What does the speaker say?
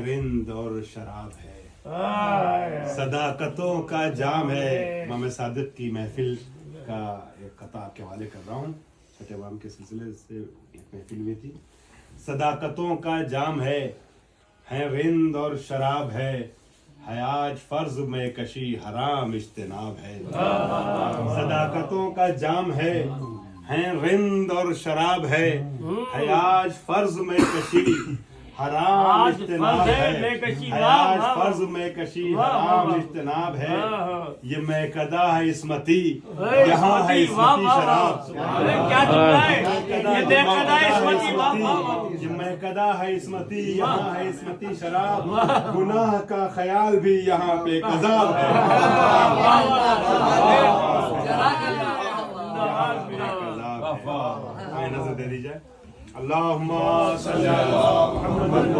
रिंद और शराब है, सदाकतों का जाम है। इमाम सादिक की महफिल का एक कता आपके हवाले कर रहा हूँ। छठे इमाम के सिलसिले से एक महफिल हुई थी। सदाकतों का जाम है रिंद और शराब है आज फर्ज में कशी हराम इज्तिनाब है। सदाकतों का जाम है रिंद और शराब है आज फर्ज में कशी हराम इज्तिनाब है। आज फर्ज में कशी हराम इज्तिनाब है। ये मैकदा है इस्मती, यहाँ है इस्मती शराब। ये मैकदा है इस्मती, यहाँ है इस्मती शराब। गुनाह का ख्याल भी यहाँ पे कज़ाब है। नजर दे दी जाए। अल्लाहुम्मा सल्ली अला मुहम्मद।